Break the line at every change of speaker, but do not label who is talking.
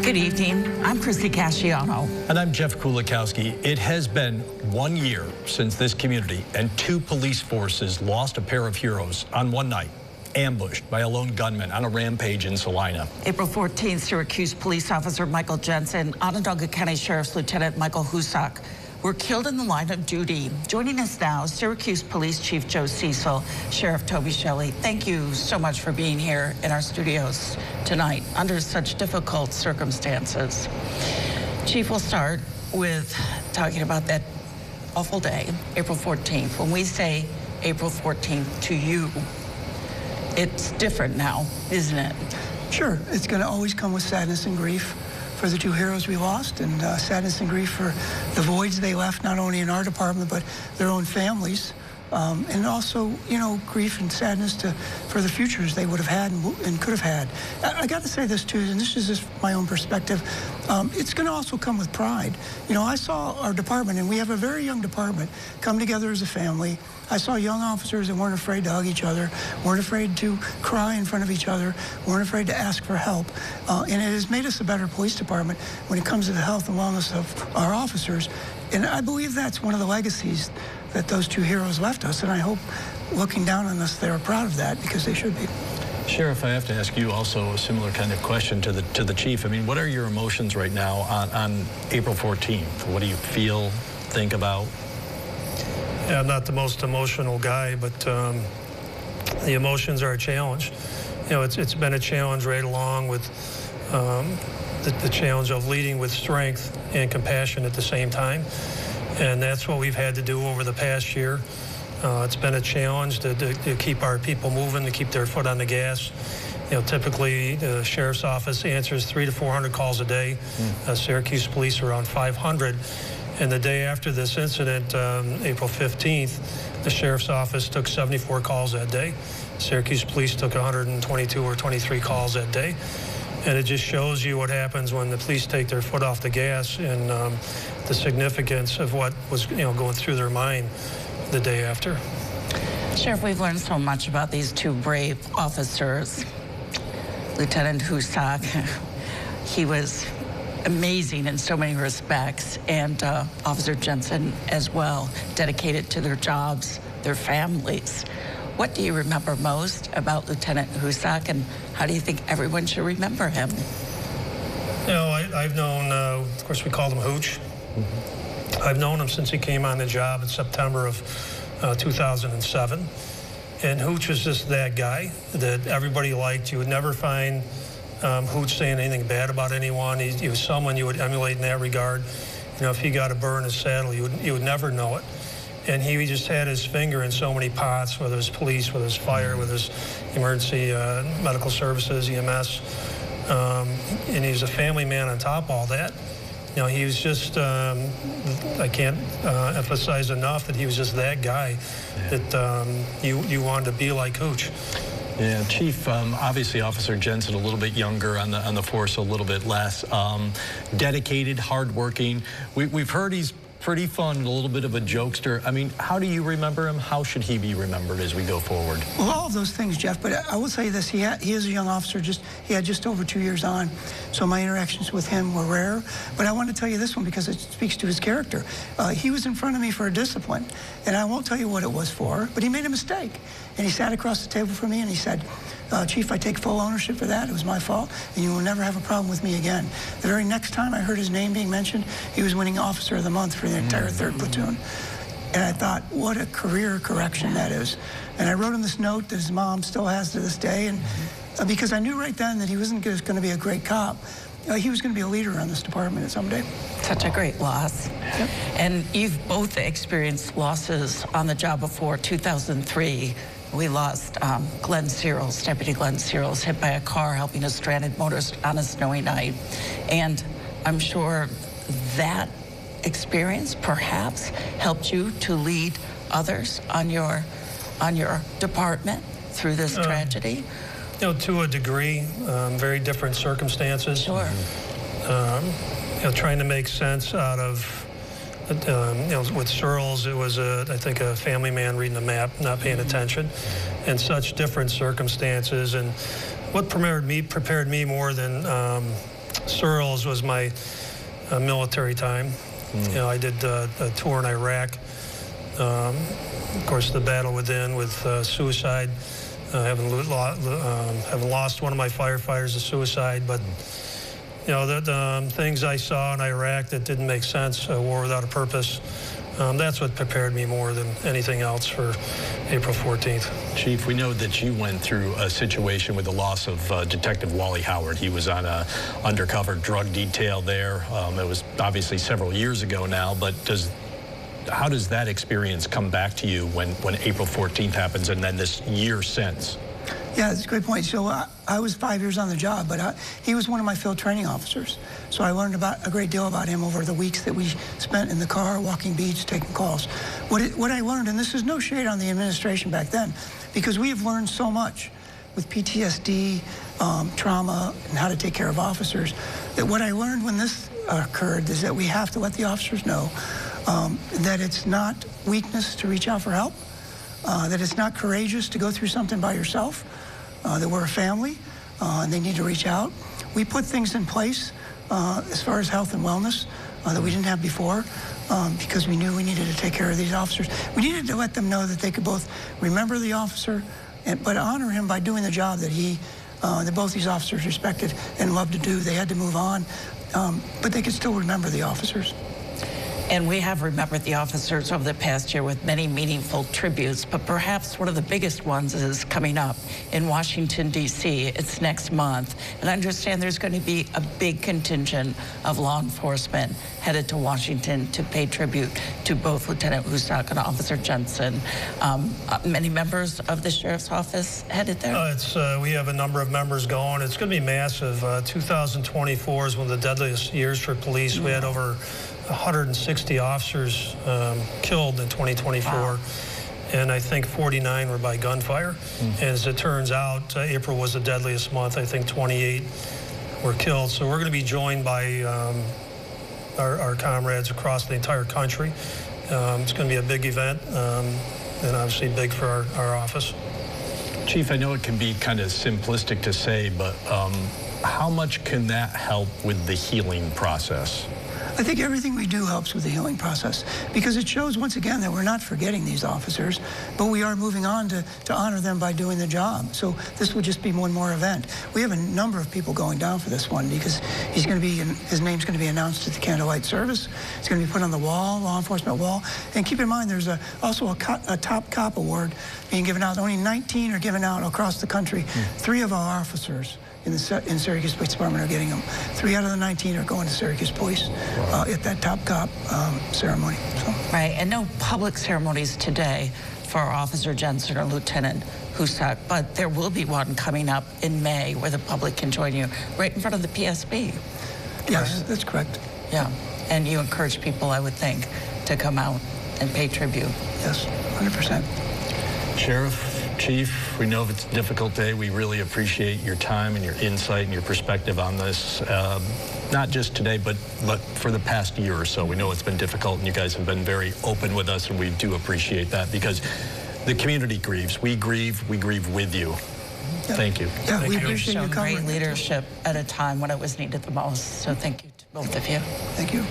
Good evening. I'm Christy Casciano.
And I'm Jeff Kulikowski. It has been 1 year since this community and two police forces lost a pair of heroes on one night, ambushed by a lone gunman on a rampage in Salina.
April 14th, Syracuse police officer Michael Jensen, Onondaga County Sheriff's Lieutenant Michael Husak were killed in the line of duty. Joining us now, Syracuse Police Chief Joe Cecil, Sheriff Toby Shelley. Thank you so much for being here in our studios tonight under such difficult circumstances. Chief, we'll start with talking about that awful day, April 14th. When we say April 14th to you, it's different now, isn't it?
Sure. It's going to always come with sadness and grief for the two heroes we lost, and sadness and grief for the voids they left, not only in our department, but their own families. And also, you know, grief and sadness for the futures they would have had and could have had. I got to say this too, and this is just my own perspective. It's going to also come with pride. You know, I saw our department, and we have a very young department, come together as a family. I saw young officers that weren't afraid to hug each other, weren't afraid to cry in front of each other, weren't afraid to ask for help. And it has made us a better police department when it comes to the health and wellness of our officers. And I believe that's one of the legacies that those two heroes left us. And I hope, looking down on us, they're proud of that, because they should be.
Sheriff, I have to ask you also a similar kind of question to the chief. I mean, what are your emotions right now on April 14th? What do you feel, think about?
Yeah, I'm not the most emotional guy, but the emotions are a challenge. You know, it's been a challenge right along with the challenge of leading with strength and compassion at the same time. And that's what we've had to do over the past year. It's been a challenge to keep our people moving, to keep their foot on the gas. You know, typically the sheriff's office answers 300 to 400 calls a day. Syracuse police around 500. And the day after this incident, April 15th, the sheriff's office took 74 calls that day. Syracuse police took 122 or 23 calls that day. And it just shows you what happens when the police take their foot off the gas, and the significance of what was, you know, going through their mind the day after.
Sheriff, we've learned so much about these two brave officers. Lieutenant Husak, he was amazing in so many respects, and Officer Jensen as well, dedicated to their jobs, their families. What do you remember most about Lieutenant Husak, and how do you think everyone should remember him?
You know, I've known, of course we called him Hooch. I've known him since he came on the job in September of 2007. And Hooch was just that guy that everybody liked. You would never find Hooch saying anything bad about anyone. He was someone you would emulate in that regard. You know, if he got a burr in his saddle, you would never know it. And he just had his finger in so many pots, whether it's police, whether it's fire, whether it's emergency medical services, EMS. And he was a family man on top of all that. You know, he was just, I can't emphasize enough that he was just that guy that you wanted to be like Hooch.
Yeah, Chief, obviously Officer Jensen a little bit younger on the force, a little bit less. Dedicated, hardworking. We've heard he's pretty fun, a little bit of a jokester. I mean, how do you remember him? How should he be remembered as we go forward?
Well, all of those things, Jeff, but I will say this, he is a young officer, he had just over 2 years on, so my interactions with him were rare. But I want to tell you this one because it speaks to his character. He was in front of me for a discipline, and I won't tell you what it was for, but he made a mistake. And he sat across the table from me and he said, Chief, I take full ownership for that. It was my fault, and you will never have a problem with me again. The very next time I heard his name being mentioned, he was winning Officer of the Month for the entire 3rd Platoon. And I thought, what a career correction that is. And I wrote him this note that his mom still has to this day, and because I knew right then that he wasn't just going to be a great cop. He was going to be a leader on this department someday.
Such a great loss. Yep. And you've both experienced losses on the job before. 2003, we lost Glenn Searles, Deputy Glenn Searles, hit by a car helping a stranded motorist on a snowy night. And I'm sure that experience perhaps helped you to lead others on your department through this tragedy.
You know, to a degree, very different circumstances.
Sure.
You know, trying to make sense out of You know, with Searles, it was, I think, a family man reading the map, not paying attention, and such different circumstances. And what prepared me more than Searles was my military time. You know, I did a tour in Iraq. Of course, the battle within with suicide. Having lost one of my firefighters to suicide, but you know, the things I saw in Iraq that didn't make sense, war without a purpose, that's what prepared me more than anything else for April 14th.
Chief, we know that you went through a situation with the loss of Detective Wally Howard. He was on an undercover drug detail there. It was obviously several years ago now, but how does that experience come back to you when April 14th happens and then this year since?
Yeah, that's a great point. So I was 5 years on the job, but he was one of my field training officers. So I learned a great deal about him over the weeks that we spent in the car, walking beats, taking calls. What I learned, and this is no shade on the administration back then, because we have learned so much with PTSD, trauma, and how to take care of officers, that what I learned when this occurred is that we have to let the officers know that it's not weakness to reach out for help, that it's not courageous to go through something by yourself, that we're a family, and they need to reach out. We put things in place as far as health and wellness that we didn't have before because we knew we needed to take care of these officers. We needed to let them know that they could both remember the officer, but honor him by doing the job that both these officers respected and loved to do. They had to move on, but they could still remember the officers.
And we have remembered the officers over the past year with many meaningful tributes, but perhaps one of the biggest ones is coming up in Washington, D.C. It's next month. And I understand there's going to be a big contingent of law enforcement headed to Washington to pay tribute to both Lieutenant Husak and Officer Jensen. Many members of the Sheriff's Office headed there?
We have a number of members going. It's going to be massive. 2024 is one of the deadliest years for police. We had over 160 officers killed in 2024. Wow. And I think 49 were by gunfire. And as it turns out, April was the deadliest month. I think 28 were killed. So we're going to be joined by our comrades across the entire country. It's going to be a big event, and obviously big for our office.
Chief, I know it can be kind of simplistic to say, but how much can that help with the healing process?
I think everything we do helps with the healing process because it shows, once again, that we're not forgetting these officers, but we are moving on to honor them by doing the job. So this will just be one more event. We have a number of people going down for this one because his name's going to be announced at the candlelight service. It's going to be put on the wall, law enforcement wall. And keep in mind, there's also a top cop award being given out. Only 19 are given out across the country. 3 of our officers in Syracuse Police Department are getting them. 3 out of the 19 are going to Syracuse Police at that top cop ceremony. So.
Right, and no public ceremonies today for Officer Jensen or Lieutenant Husak, but there will be one coming up in May where the public can join you right in front of the PSB.
Yes, that's correct.
Yeah, and you encourage people, I would think, to come out and pay tribute.
Yes, 100%.
Sheriff, Chief, we know it's a difficult day. We really appreciate your time and your insight and your perspective on this, not just today, but for the past year or so. We know it's been difficult, and you guys have been very open with us, and we do appreciate that because the community grieves. We grieve with you.
Yeah.
Thank you.
Yeah, we
You've
appreciate you
shown
covering
great leadership at a time when it was needed the most, so thank you to both of you.
Thank you.